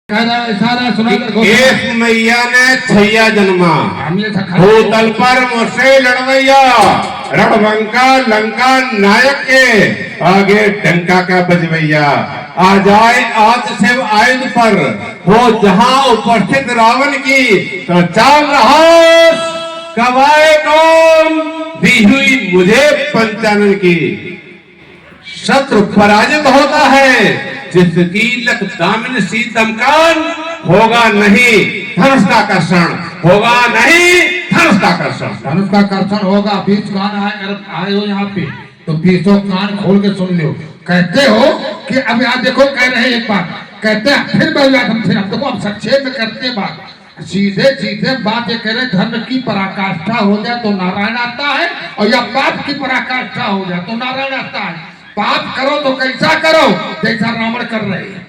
इशारा सुना एक मैया ने छैया जन्मा भूतल पर मुझसे लड़वैया रणवंका लंका नायक के आगे डंका का बजवैया आ जाए आज शिव आयुध पर हो जहां उपस्थित रावण की तो चाल रहा कवाए कौन दी हुई मुझे पंचानन की। शत्रु पराजित होता है जिसकी लख दामिन सी दमकान होगा नहीं धनुष का कर्षण होगा नहीं धनुष का कर्षण। धनुष का कर्षण होगा। बीच कान आए हो यहाँ पे तो बीचों कान खोल के सुन लो। कहते हो कि अब यहाँ देखो कह रहे हैं एक बात कहते हैं फिर हम देखो अब संक्षेप में करते बात सीधे सीधे बात ये कह रहे धर्म की पराकाष्ठा हो जाए तो नारायण आता है और या पाप की पराकाष्ठा हो जाए तो नारायण आता है। पाप करो तो कैसा करो जैसा रावण कर रहे हैं।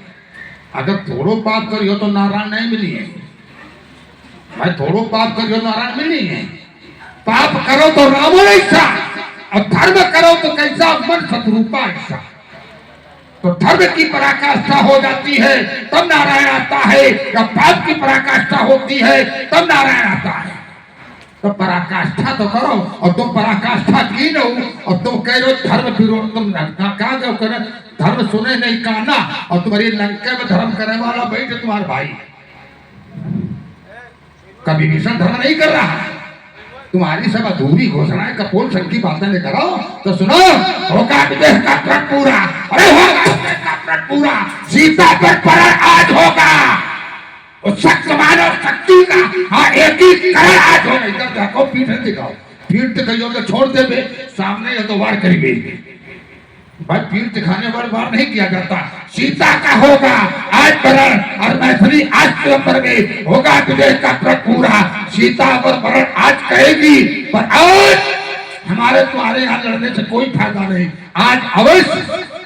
अगर थोड़ो पाप करियो तो नारायण नहीं मिली है भाई। थोड़ो पाप करियो नारायण मिली है। पाप करो तो रावण ऐसा और धर्म करो तो कैसा मन शत्रुपा ऐसा। तो धर्म की पराकाष्ठा हो जाती है तब नारायण आता है या पाप की पराकाष्ठा होती है तब नारायण आता है। तो पराकाष्ठा तो करो और तुम पराकाष्ठा की न और तुम कह रहे हो धर्म विरोध। तुम कहा जाओ करे धर्म सुने नहीं काना और तुम्हारी लंका में धर्म करने वाला बैठे तुम्हारे भाई कभी भीषण धर्म नहीं कर रहा। तुम्हारी सब अधूरी घोषणाएं कपोल संघ की बातें लेकर आओ तो सुनो होगा विदेश का व्रत पूरा। अरे होगा विदेश का व्रत पूरा। सीता पर आज होगा शक्तिमान और शक्ति का हाँ एकीकरण आज होगा। इधर देखो पीठ दिखाओ पीठ दिखाइयो तो छोड़ दे बे सामने या तो वार करेंगे भाई। पीठ दिखाने पर वार नहीं किया जाता। सीता का होगा आज वरण और मैथिली आज स्वयंवर में होगा विदेश का व्रत पूरा। सीता पर वरण आज कहेगी पर आज हमारे तुम्हारे यहाँ लड़ने से कोई फायदा नहीं। आज अवश्य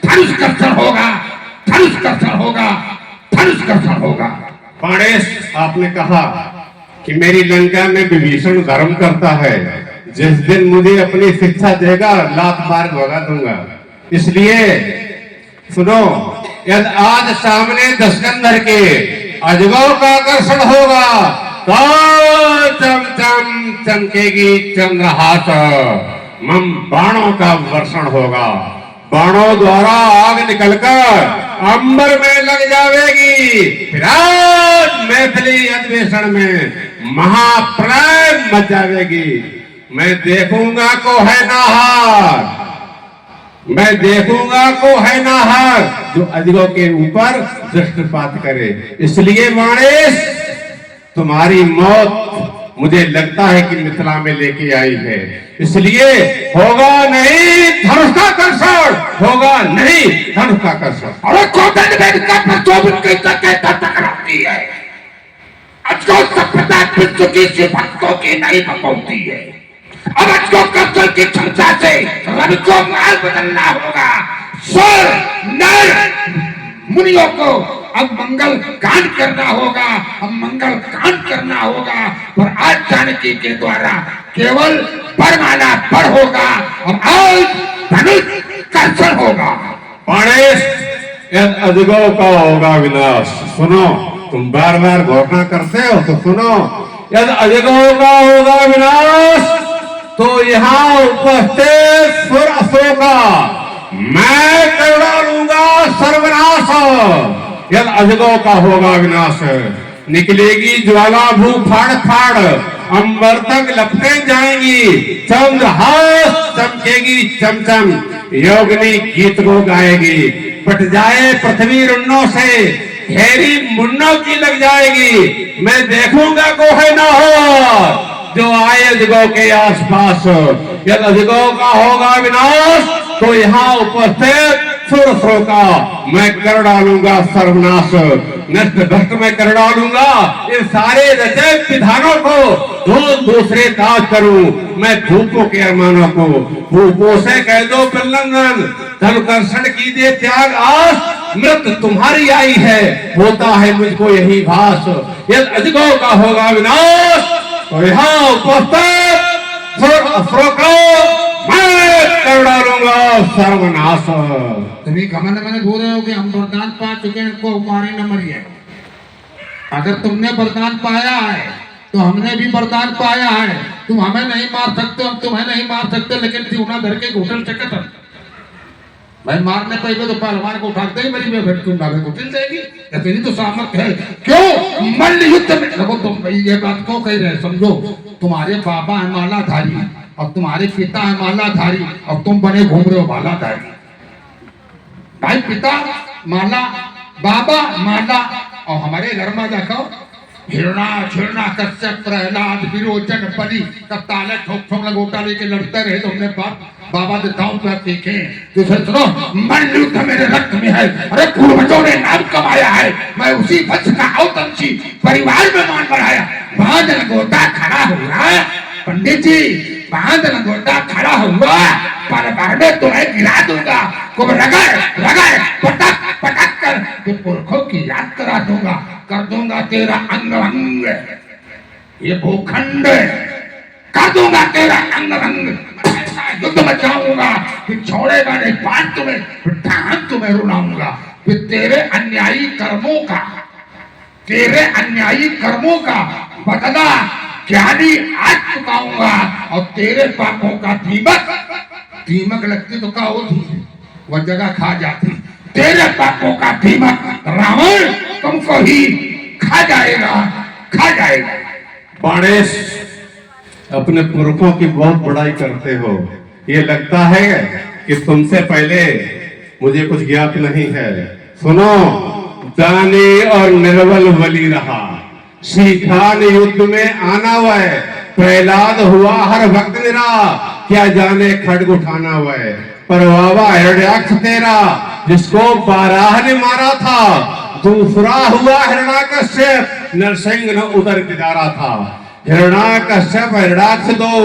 धनुष कर्षण होगा धनुष कर्षण होगा धनुष कर्षण होगा। पाणेश आपने कहा कि मेरी लंका में विभीषण धर्म करता है। जिस दिन मुझे अपनी शिक्षा देगा लात मार भगा दूंगा। इसलिए सुनो यदि आज सामने दशकंधर के अजगों का आकर्षण होगा तो चम चम चमकेगी चंद्रहास मम बाणों का वर्षण होगा। बाणों द्वारा आग निकलकर अंबर में लग जाएगी। फिर आज मैथिली अधिवेशन में महाप्रलय मच जाएगी। मैं देखूंगा को है नाहार मैं देखूंगा को है नाहार जो अजगों के ऊपर दृष्टिपात करे। इसलिए गणेश तुम्हारी मौत मुझे लगता है कि मिथिला में लेके आई है। इसलिए होगा नहीं धनुष का कर्षण होगा नहीं धनुष का कर्षण। अरे कोदंड वेदिका पर 24 टकराती है। अजगो सभ्यता विश्व की शिव भक्तों की नहीं बपौती है। अब अजगो कर्षण की क्षमता से रवि को माल बदलना होगा। स्वर नर मुनियों को अब मंगल कांड करना होगा। अब मंगल कांड करना होगा पर आज जानकी के द्वारा केवल परमाना पर होगा और आज धनुष कर्षण होगा। गणेश अजगों का होगा विनाश। सुनो तुम बार बार घोषणा करते हो तो सुनो यदि अजगों का होगा विनाश तो यहाँ उपस्थित सुर असुरों का मैं करुणा लूंगा सर्वनाश। यदि अजगों का होगा विनाश निकलेगी ज्वाला भू फाड़ फाड़ अंबर तक लपटे जाएंगी। चंद्रहास चमकेगी चमचम योगिनी गीत को गाएगी। पट जाए पृथ्वी रुन्नों से घेरी मुन्नों की लग जाएगी। मैं देखूंगा को है ना हो जो आए अजगों के आसपास। यदि अजगों का होगा विनाश तो यहाँ उपस्थित सुरसों का मैं कर डालूंगा सर्वनाश। नष्ट भ्रष्ट में कर डालूंगा इन सारे रचे विधानों को दूसरे ताज करूं मैं धूपों के अरमानों को। धूपों से कह दो प्रलंघन धन कर्षण कीजिए त्याग आस। मृत तुम्हारी आई है होता है मुझको यही भास। यदि अजगों का होगा विनाश तो यहाँ उपस्थित मैं कर डालूंगा सर्वनाश। तुम्हें घमंड में बोल रहे हो कि हम वरदान पा चुके हैं, इनको मारे न मरिए। अगर तुमने वरदान पाया है तो हमने भी वरदान पाया है। तुम हमें नहीं मार सकते, हम तुम्हें नहीं मार सकते, लेकिन त्योना धर के घुटल चकत भाई मारने पे तो पहलवान को उठाते ही मेरी में भेट तुम घुटल जाएगी। ऐसे नहीं तो सामर्थ्य है। क्यों मल्ल युद्ध में देखो तुम भाई ये बात क्यों कह रहे? समझो तुम्हारे बाबा है मालाधारी और तुम्हारे पिता है मालाधारी और तुम बने घूम रहे हो मालाधारी। भाई पिता माला, बाबा माला, और हमारे घर में देखो हिरणा छिरणा कश्यप प्रहलाद विरोचन बलि तब ताले ठोक ठोक लगोटा लेके लड़ते रहे। तो हमने बाबा देवताओं पर देखे। तो सुनो मल्ल युद्ध मेरे रक्त में है। अरे पूर्वजों ने नाम कमाया है, मैं उसी वंश का औतंशी परिवार में मान बढ़ाया। बांध लगोटा खड़ा हुआ पंडित जी, बांध लगोटा खड़ा हुआ पर बाढ़े तुम्हें गिरा दूंगा। को रगड़ रगड़ पटक पटक कर तो पुरखों की याद करा दूंगा, कर दूंगा तेरा अंग अंग, ये भूखंड कर दूंगा तेरा अंग अंग। ऐसा युद्ध मचाऊंगा कि छोड़ेगा नहीं पाठ तुम्हें, ढांक तुम्हें रुलाऊंगा। फिर तेरे अन्यायी कर्मों का बदला ज्ञानी आज चुकाऊंगा। और तेरे पापों का दीमक लगती तो क्या होती, वह जगह खा जाती। तेरे पापों का दीमक रावण तुमको ही खा जाएगा। बाणेश, अपने पुरखों की बहुत बड़ाई करते हो। ये लगता है कि तुमसे पहले मुझे कुछ ज्ञात नहीं है। सुनो, दानी और निर्बल बलि रहा, सीखान युद्ध में आना वह, प्रहलाद हुआ हर भक्त निरा, क्या जाने खड्ग उठाना वह। पर बाबा हिरण्याक्ष तेरा, जिसको बाराह ने मारा था, दूसरा हुआ हिरण्याकश्यप, नरसिंह ने उदर किनारा था। हिरण्याकश्यप हिरण्याक्ष दो,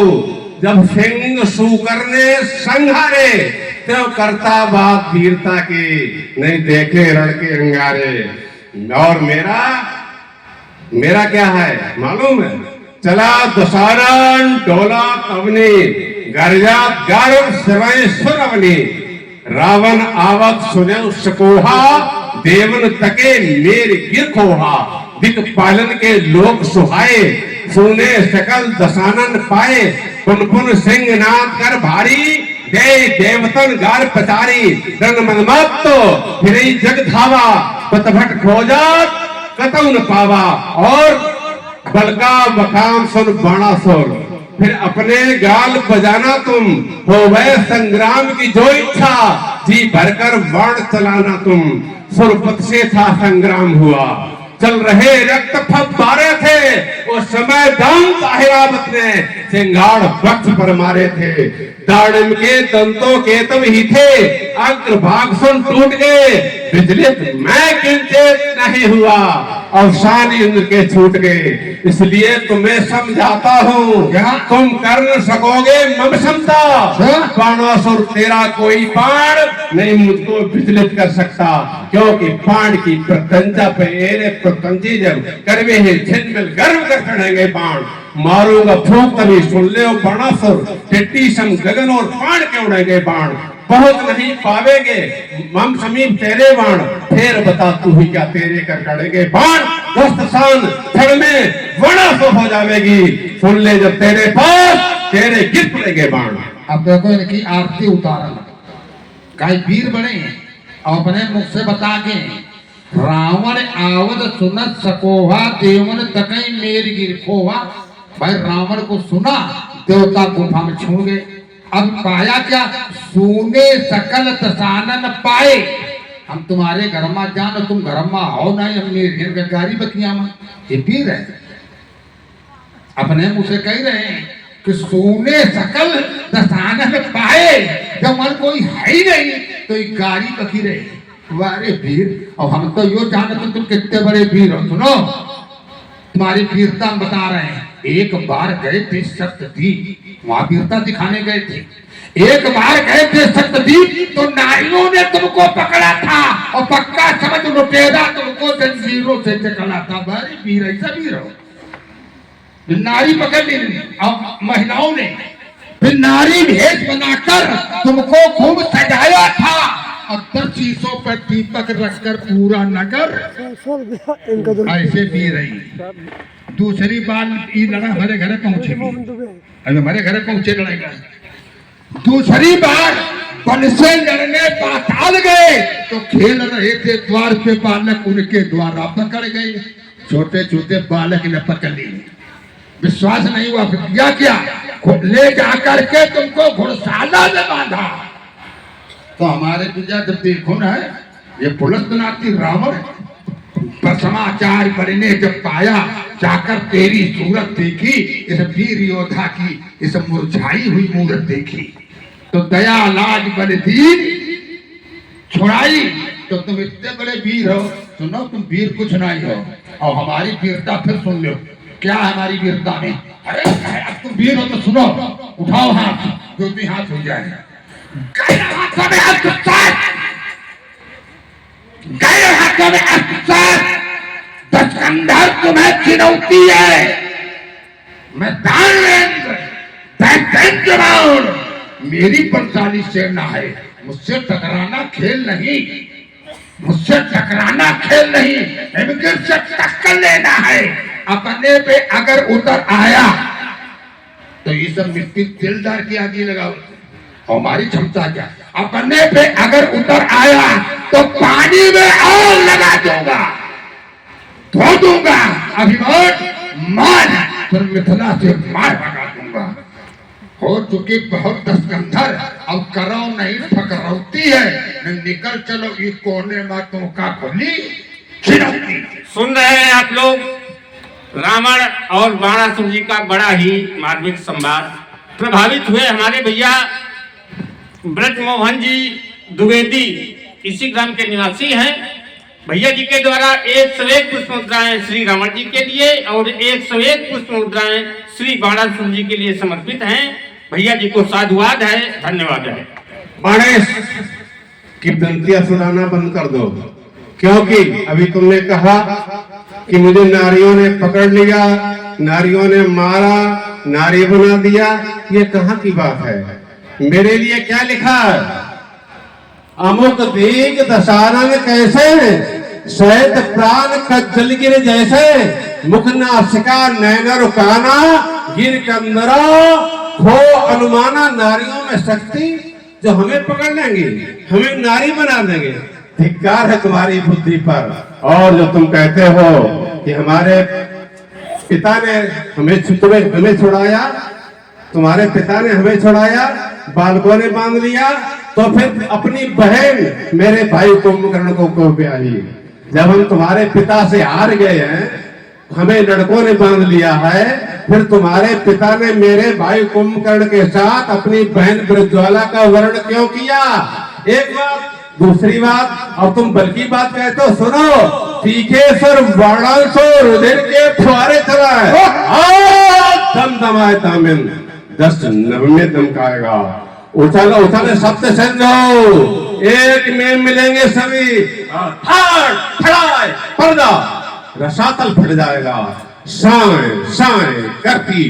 जब सिंह शूकर ने संघारे, तो करता बात वीरता की, नहीं देखे रण के अंगारे। और मेरा क्या है मालूम है? चला दसारण डोला कवनी, गर्जात गारुड़ सिवाय सुरवनी। रावण आवत सुने सकोहा, देवन तके मेर गिर खोहा। दिक्पालन के लोग सुहाए, सुने सकल दसानन पाए। पुन सिंह नाद कर भारी, गए देवतन गार पचारी। रंग मनमत तो फिर जग धावा, पतभट खोजात कतौ न पावा। और बलका बखान सुन बाणा सुर, फिर अपने गाल बजाना तुम, हो वह संग्राम की जो इच्छा, जी भरकर बाण चलाना तुम। सुरपत से था संग्राम हुआ, चल रहे रक्त फव्वारे थे। उस समय दाम ताहिरावत ने सिंगाड़ वक्ष पर मारे थे। दाड़िम के दंतों के तब ही थे, अग्रभाग सुन टूट गए। विचलित मैं किंचित नहीं हुआ, अवसान इंद्र के छूट गए। इसलिए तुम्हें समझाता हूँ, तुम कर न सकोगे मम क्षमता। बाणासुर तेरा कोई बाण नहीं मुझको विचलित कर सकता, क्योंकि बाण की प्रत्यंचा पे एरे प्रत्यंची जब करवे है छिनमिल गर्व कर चढ़ेंगे बाण। मारूंगा फूंक तभी सुन ले बाणासुर, टिट्टी सम गगन और बाण के उड़ेंगे बाण। बहुत नहीं पावेंगे मम समीप तेरे बाण, फिर बता तू ही क्या तेरे कर कड़ेंगे बाण। दस्त शान क्षण में वनासुर हो जाएगी, सुन ले जब तेरे पास तेरे गिर पड़ेंगे बाण। अब देखो इनकी आरती उतारन, कई वीर बने और अपने मुख से बता के, रावण आवत सुनत सकोहा, देवन तकई मेर गिर खोहा। भाई रावण को सुना, देवता गुफा में छू गए। अब पाया क्या? सुने सकल दसानन पाए। हम तुम्हारे घर में जान, तुम घर में हो नहीं, हम मेरी गाड़ी बकिया में। ये वीर है, अपने मुंह से कह रहे हैं कि सुने सकल दसानन पाए। जब मन कोई है ही नहीं तो ये गाड़ी बकी रही। वारे वीर, और हम तो यो जानते तुम कितने बड़े वीर हो। सुनो, तुम्हारी वीरता हम बता रहे हैं। एक बार गए थे सप्तद्वीप, वहां वीरता दिखाने गए थे। एक बार गए थे सप्तद्वीप, तो नारियों ने तुमको पकड़ा था और पक्का समझ लुटेरा तुमको जंजीरों से जकड़ा था। भाई वीर ऐसा वीर हो, नारी पकड़ ली और महिलाओं ने फिर नारी भेष बनाकर तुमको खूब सजाया था। और 10 शीशों पर दीपक रखकर पूरा नगर ऐसे पी रही। दूसरी बार ये लड़ा हमारे घर पहुंचे, अभी हमारे घर पहुंचे लड़ेगा। दूसरी बार वन से लड़ने पाताल गए तो खेल रहे थे द्वार पे बालक, उनके द्वारा पकड़ गए। छोटे छोटे बालक ने पकड़ लिए, विश्वास नहीं हुआ, किया क्या, ले जाकर के तुमको घुड़साला में बांधा। तो हमारे पिता जब देखो ना ये पुलिस बनाती रावण, पर समाचार पढ़ने जब पाया, जाकर तेरी सूरत देखी, इस वीर योद्धा की इस मुरझाई हुई मूरत देखी, तो दया लाज बलदीन छुड़ाई। तो तुम इतने बड़े वीर हो, सुनो तुम वीर कुछ नहीं हो, और हमारी वीरता फिर सुन लो क्या है हमारी वीरता में। अरे अब तुम वीर हो तो सुनो, उठाओ हाथ, जो भी हाथ हो जाए। गए हाथों में अस्त्र, गए हाथों में अस्त्र, दशकंधर तुम्हें चुनौती है। मैं मेरी बलशाली सेना है, मुझसे टकराना खेल नहीं, मुझसे टकराना खेल नहीं, इनके से टक्कर लेना है। अपने पे अगर उतर आया तो ये सब मिट्टी दिलदार की आगे लगाओ, हमारी क्षमता क्या, अपने पे अगर उतर आया तो पानी में आग लगा दूंगा, धो दूंगा, अभिमान मान फिर मिथिला से मार भगा दूंगा। हो चुकी बहुत दस्कंधर, अब करो नहीं फकरौती है, निकल चलो इस कोने में तुम का खुली चिरौती। सुन रहे हैं आप लोग रावण और बाणासुर जी का बड़ा ही मार्मिक संवाद। प्रभावित हुए हमारे भैया ब्रजमोहन जी द्विवेदी, इसी ग्राम के निवासी हैं। भैया जी के द्वारा 101 पुष्प मुद्राएं श्री रावण जी के लिए और 101 पुष्प मुद्राएं श्री बाणासुर जी के लिए समर्पित हैं। भैया जी को साधुवाद है, धन्यवाद है। बाणेश की विनतियां सुनाना बंद कर दो, क्योंकि अभी तुमने कहा कि मुझे नारियों ने पकड़ लिया, नारियों ने मारा, नारी बना दिया। ये कहाँ की बात है? मेरे लिए क्या लिखा है? अमुक दीग दशानन कैसे, श्वेत प्राण कज्जल गिर जैसे, मुख नासिका नैन रुकाना, गिर कंदरा खो अनुमाना। नारियों में शक्ति जो हमें पकड़ लेंगी, हमें नारी बना देंगे। धिक्कार है तुम्हारी बुद्धि पर। और जो तुम कहते हो कि हमारे पिता ने हमें छुड़ाया, तुम्हारे पिता ने हमें छुड़ाया, बालकों ने बांध लिया, तो फिर अपनी बहन मेरे भाई कुंभकर्ण को ब्याही। जब हम तुम्हारे पिता से हार गए हैं, हमें लड़कों ने बांध लिया है, फिर तुम्हारे पिता ने मेरे भाई कुंभकर्ण के साथ अपनी बहन ब्रजज्वाला का वर्ण क्यों किया? एक बात। दूसरी बात, अब तुम बल्कि बात कहते हो, सुनो, तीखे सर वर्णांशो रुधिर के फुहारे चलाए, दम दमाए तामिन 10 नभ में दमकाएगा। उछल उछल सप्त सिंधु एक में मिलेंगे सभी, पर्दा रसातल फट जाएगा। साए साए करती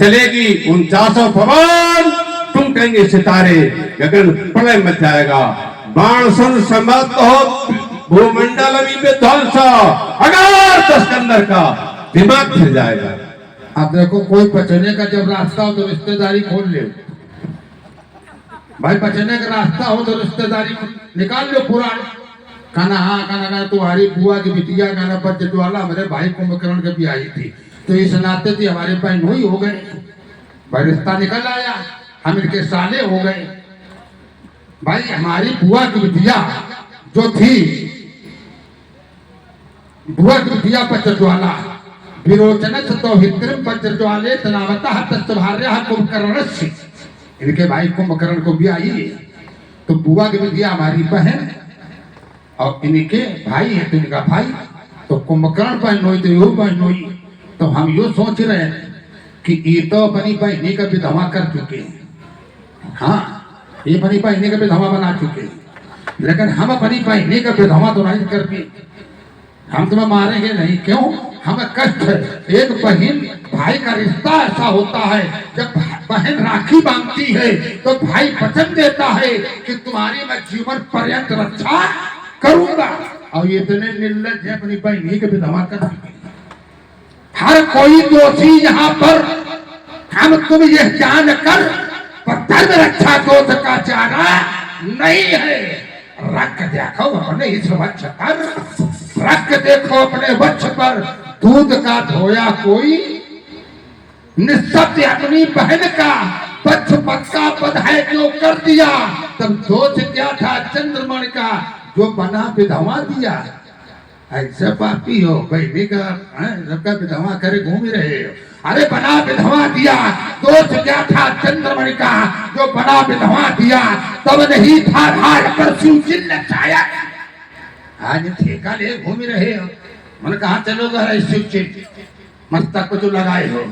चलेगी 49 पवन, तुम कहेंगे सितारे, गगन प्रलय मच जाएगा। बाण सुन समर्थ हो भूमंडल विध्वंस, अगर दशकंधर का दिमाग फिर जाएगा। अब देखो, कोई बचने का जब रास्ता हो तो रिश्तेदारी खोल ले भाई, बचने का रास्ता हो तो रिश्तेदारी निकाल लो पूरा। कहना हाँ, कहना तुम्हारी बुआ की बिटिया कहना ब्रजज्वाला मेरे भाई कुंभकर्ण के भी आई थी, तो इस नाते थी हमारे बहन हुई हो गए भाई, रिश्ता निकल आया, हम इनके साले हो गए भाई। हमारी बुआ की बिटिया जो थी, बुआ की बिटिया ब्रजज्वाला, विरोचन तो हिद्रम ब्रजज्वाले तनावता तस्तभार्या कुंभकर्णस्य, इनके भाई कुंभकर्ण को भी आई है। तो बुआ की बिटिया हमारी बहन और इनके भाई है तो इनका भाई, तो कुंभकर्ण बहन हुई तो यो बहन हुई। तो हम यो सोच रहे हैं कि ये तो अपनी बहनी का विधवा कर चुके हैं, हाँ ये अपनी बहनी का विधवा बना चुके हैं, लेकिन हम अपनी बहनी का विधवा तो नहीं करके हम तुम्हें मारेंगे नहीं। क्यों? हमें कष्ट है। एक बहन भाई का रिश्ता ऐसा होता है, जब बहन राखी बांधती है तो भाई वचन देता है कि तुम्हारी मैं जीवन पर्यंत रक्षा करूंगा। और ये इतने निर्लज है अपनी बहनी के विधवा कर। हर कोई दोषी यहाँ पर हम तुम ये जान कर धर्म रक्षा दोष का चारा नहीं है। रख देखो अपने इस वक्ष पर, रख देखो अपने वक्ष पर, दूध का धोया कोई निःशब्द अपनी बहन का पक्ष पक्का बधाई जो कर दिया। तब दोष क्या था चंद्रमण का जो बना विधवा दिया। ऐसे पापी हो बहनी का सबका विधवा करे घूम रहे हो। अरे बना विधवा दिया, दोष क्या था चंद्रमणि का जो बना विधवा दिया। तब नहीं था भाग पर शिव चिन्ह छाया। आज ठेका ले घूम रहे हो। मैंने कहा चलोगे शिव चिन्ह मस्तक को जो लगाए हो।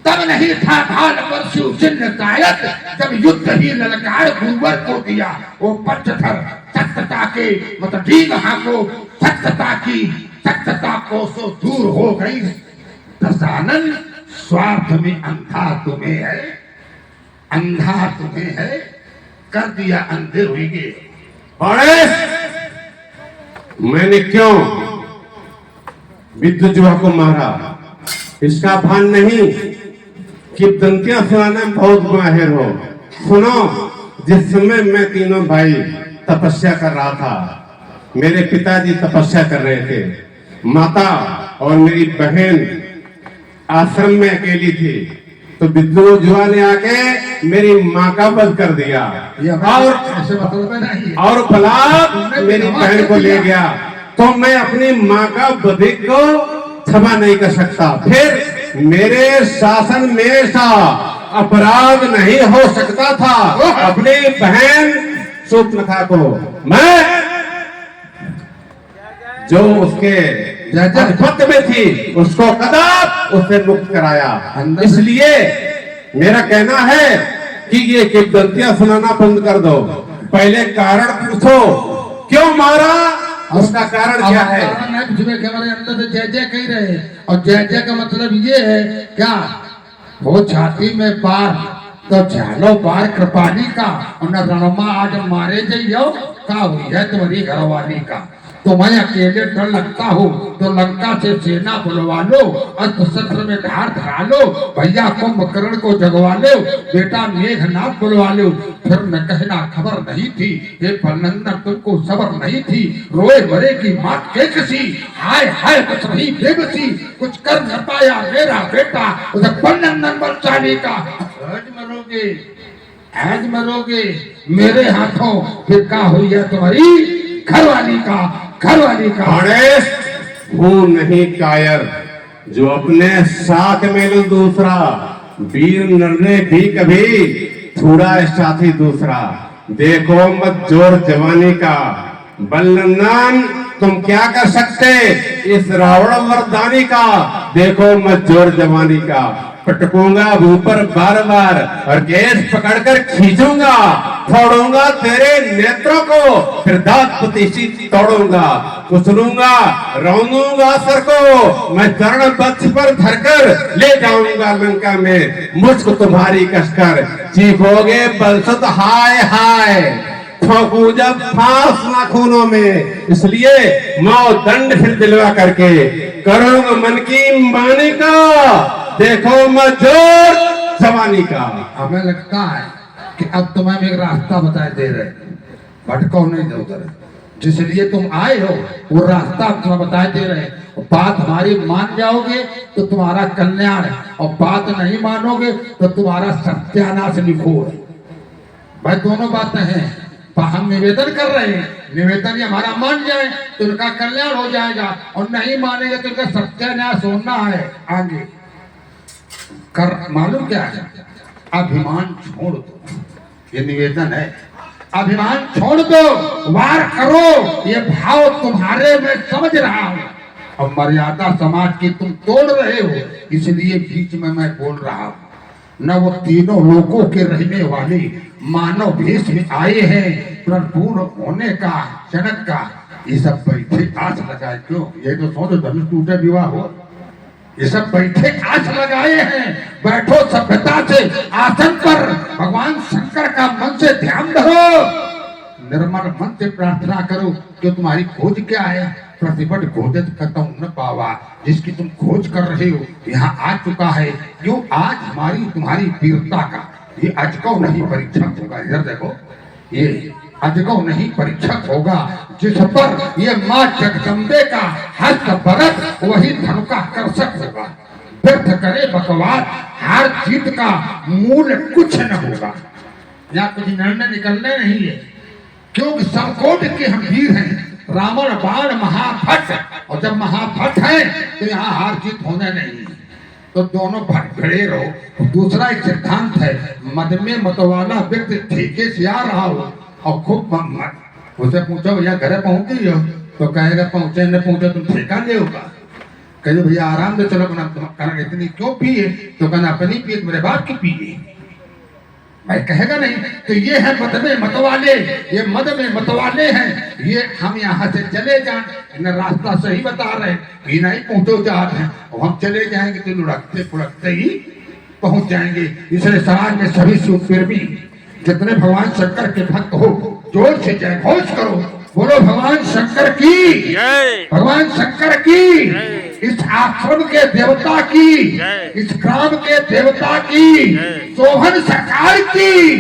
तब नहीं था भाग पर शिव चिन्ह शायद जब युद्ध ही ललकार कुंवर को दिया। वो पक्षधर सत्यता के मतलब ठीक को सत्यता की सत्यता को सो दूर हो गई। दशानन स्वार्थ में अंधा तुम्हें है, अंधा तुम्हें है, कर दिया अंधे हुए। मैंने क्यों विद्युजुआ को मारा? इसका भान नहीं कि दंतियां सुनाने में बहुत माहिर हो। सुनो, जिस समय मैं तीनों भाई तपस्या कर रहा था, मेरे पिताजी तपस्या कर रहे थे, माता और मेरी बहन आश्रम में अकेली थी, तो विद्युजुआ ने आके मेरी माँ का वध कर दिया और बलात् मेरी बहन को ले गया। तो मैं अपनी माँ का वध को क्षमा नहीं कर सकता। फिर मेरे शासन में सा अपराध नहीं हो सकता था। अपनी बहन शूर्पणखा को मैं जो उसके पद में थी उसको कदाप उससे मुक्त कराया। इसलिए मेरा कहना है कि ये किंवदंतियां सुनाना बंद कर दो। पहले कारण पूछो, क्यों मारा, उसका कारण क्या है? हमारे अंदर से जय जय कह रहे हैं। और जय जय का मतलब ये है क्या, वो छाती में बार तो झालो बार कृपाली का और न रणमा आज मारे जाइयो का हुई है तुम्हारी घरवाली का। तो मैं अकेले डर लगता हूँ तो लंका से सेना बुलवा लो, अस्त्र में धार धरा लो, भैया कुंभकर्ण को जगवा लो, बेटा मेघनाथ बुलवा लो। फिर न कहना खबर नहीं थी ये पलनंदन तुमको सबर नहीं थी। रोए मरे की मात के किसी, हाय हाय कुछ नहीं बेबसी, कुछ कर न पाया मेरा बेटा उसे पलनंदन बलशाली का। आज मरोगे, आज मरोगे मेरे हाथों, फिर क्या हुई है तुम्हारी घरवाली का, घरवाली का। वो नहीं कायर जो अपने साथ में लो दूसरा, वीर नर ने भी कभी छुड़ा साथी दूसरा। देखो मत जोर जवानी का, बलनंदन तुम क्या कर सकते इस रावण मर्दानी का। देखो मत जोर जवानी का, पटकूंगा ऊपर बार बार और केस पकड़कर खींचूंगा, फोड़ूंगा तेरे नेत्रों को, फिर दांत पतीसी तोड़ूंगा, कुचलूंगा, रौंदूंगा सर को, मैं चरण पक्ष पर धरकर ले जाऊंगा लंका में। मुझको तुम्हारी कसकर चीखोगे बलसत हाय हाय, ठोकू जब फांस नाखूनों में। इसलिए मौत दंड फिर दिलवा करके करूंगा मन की मानी का। देखो मजोर जवानी का। हमें लगता है कि अब तुम्हें एक रास्ता बताए दे रहे, भटको नहीं दे उधर, जिसलिए तुम आए हो वो रास्ता तुम्हें बताए दे रहे। बात हमारी मान जाओगे तो तुम्हारा कल्याण है, और बात नहीं मानोगे तो तुम्हारा सत्यानाश निखोर। भाई दोनों बातें हैं। हम निवेदन कर रहे हैं, निवेदन ये हमारा मान जाए तो उनका कल्याण हो जाएगा, और नहीं मानेगा तो उनका सत्यानाश होना है आगे। कर मालूम क्या है, अभिमान छोड़ दो, ये निवेदन है। अभिमान छोड़ दो, वार करो, ये भाव तुम्हारे में समझ रहा हूं। और मर्यादा समाज की तुम तोड़ रहे हो, इसलिए बीच में मैं बोल रहा हूं। न वो तीनों लोगों के रहने वाले मानव भेष में आए हैं, पूर्ण होने का जनक का ये सब बैठे आस लगाए क्यों? ये तो सोचो धनुष टूटे विवाह हो। ये सब बैठे आस लगाए हैं। बैठो सभ्यता से आसन पर, भगवान शंकर का मन से ध्यान धरो, निर्मल मन से प्रार्थना करो कि तुम्हारी खोज क्या है। प्रतिपट खोजत करता न पावा, जिसकी तुम खोज कर रहे हो यहाँ आ चुका है। क्यों? आज हमारी तुम्हारी वीरता का ये अजगौ नहीं परीक्षक होगा। इधर देखो, ये अजगौ नहीं परीक्षक होगा, जिस पर ये माँ जगदम्बे का हस्त भरत वही धनु का कर्षक होगा। व्यर्थ करे बकवास, हार जीत का मूल कुछ न होगा। यहाँ कुछ निर्णय निकलने नहीं है, क्योंकि संकोट के हम वीर हैं। रावण बाण महाभट, और जब महाभट है तो यहाँ हार जीत होने नहीं है। तो दोनों भट खड़े रहो। दूसरा एक सिद्धांत है, मद में मतवाला व्यक्ति ठेके से आ रहा हो और खूब मत उसे पूछो भैया घर पहुंच गई हो, तो कहेगा पहुंचे न पहुंचे तुम ठेका ले होगा। कहे भैया आराम से चलो, कहना इतनी क्यों पिए? तो कहना अपनी पिए, मेरे बाप की पिए। भाई कहेगा नहीं। तो ये है मद में मतवाले, ये मद में मतवाले हैं। ये हम यहाँ से चले जाएं, इन्हें रास्ता सही बता रहे, बिना ही पहुंचो जा रहे हैं, और हम चले जाएंगे तो लुढ़कते फुड़कते ही पहुंच जाएंगे। इसलिए समाज में सभी सुप्रेमी जितने भगवान शंकर के भक्त हो, जोर से जय घोष करो, बोलो भगवान शंकर की, भगवान शंकर की, इस आश्रम के देवता की, इस ग्राम के देवता की, सोहन सरकार की,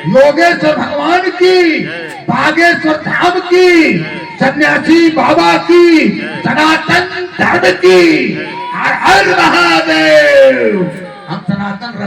योगेश्वर भगवान की, बागेश्वर धाम की, सन्यासी बाबा की, सनातन धर्म की। हर हर महादेव। हम सनातन